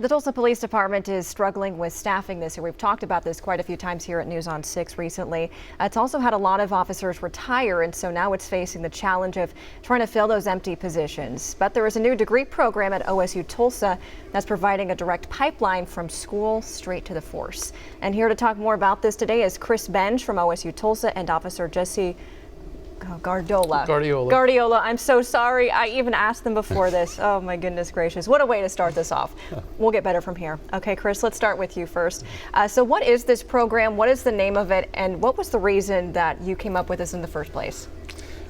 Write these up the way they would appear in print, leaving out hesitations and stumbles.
The Tulsa Police Department is struggling with staffing this year. We've talked about this quite a few times here at News on 6 recently. It's also had a lot of officers retire, and so now it's facing the challenge of trying to fill those empty positions. But there is a new degree program at OSU Tulsa that's providing a direct pipeline from school straight to the force. And here to talk more about this today is Chris Benj from OSU Tulsa and Officer Jesse Guardiola. I'm so sorry. I even asked them before this. Oh my goodness gracious. What a way to start this off. We'll get better from here. Okay, Chris, let's start with you first. So what is this program? What is the name of it? And what was the reason that you came up with this in the first place?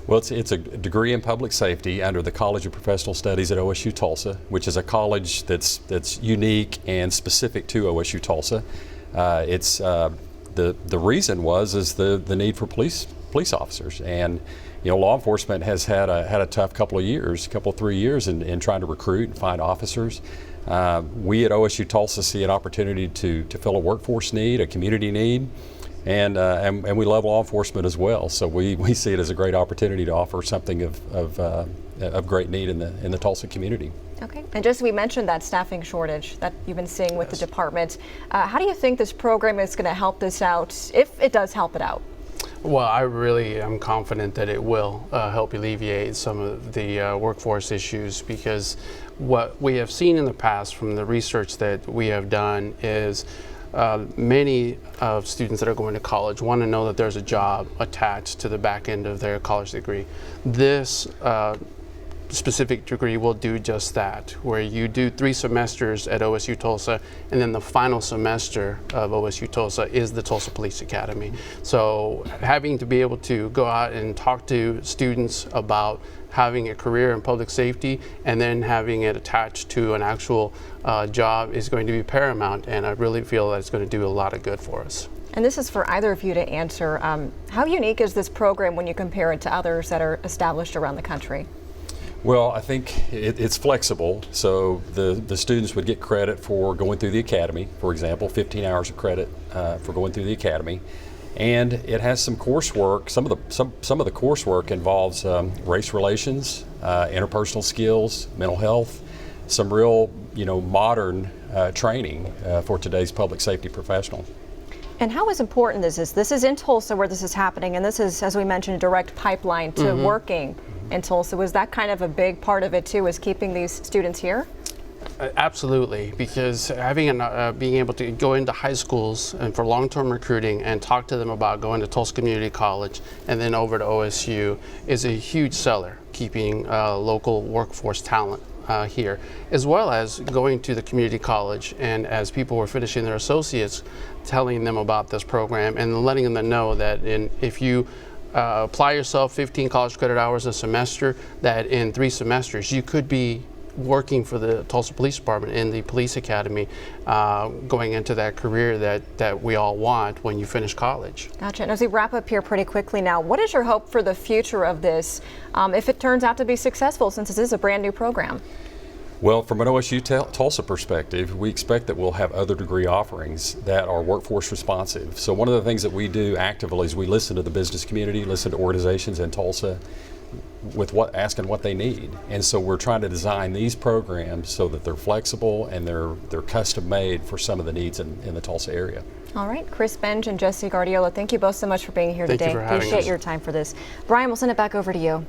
Well, it's a degree in public safety under the College of Professional Studies at OSU Tulsa, which is a college that's unique and specific to OSU Tulsa. The reason is the need for police officers, and law enforcement has had a tough couple of 3 years in trying to recruit and find officers. We at OSU Tulsa see an opportunity to fill a workforce need, a community need, and we love law enforcement as well. So we see it as a great opportunity to offer something of great need in the Tulsa community. Okay, and just we mentioned that staffing shortage that you've been seeing with the department. How do you think this program is going to help this out, if it does help it out? Well, I really am confident that it will help alleviate some of the workforce issues, because what we have seen in the past from the research that we have done is many of students that are going to college want to know that there's a job attached to the back end of their college degree. This specific degree will do just that, where you do 3 semesters at OSU Tulsa, and then the final semester of OSU Tulsa is the Tulsa Police Academy. So having to be able to go out and talk to students about having a career in public safety and then having it attached to an actual job is going to be paramount, and I really feel that it's going to do a lot of good for us. And this is for either of you to answer. How unique is this program when you compare it to others that are established around the country? Well, I think it's flexible, so the students would get credit for going through the academy, for example, 15 hours of credit for going through the academy, and it has some coursework. Some of the coursework involves race relations, interpersonal skills, mental health, some real modern training for today's public safety professional. And how is important this is? This is in Tulsa where this is happening, and this is, as we mentioned, a direct pipeline to working in Tulsa. Was that kind of a big part of it too, is keeping these students here? Absolutely, because having being able to go into high schools and for long-term recruiting and talk to them about going to Tulsa Community College and then over to OSU is a huge seller, keeping local workforce talent here, as well as going to the community college, and as people were finishing their associates, telling them about this program and letting them know that if you apply yourself 15 college credit hours a semester, that in 3 semesters you could be working for the Tulsa Police Department in the police academy, going into that career that we all want when you finish college. Gotcha. And as we wrap up here pretty quickly now, what is your hope for the future of this if it turns out to be successful, since this is a brand new program? Well, from an OSU Tulsa perspective, we expect that we'll have other degree offerings that are workforce responsive. So one of the things that we do actively is we listen to the business community, listen to organizations in Tulsa with asking what they need. And so we're trying to design these programs so that they're flexible and they're custom made for some of the needs in the Tulsa area. All right, Chris Benj and Jesse Guardiola, thank you both so much for being here today. Thank you for having us. Appreciate your time for this. Brian, we'll send it back over to you.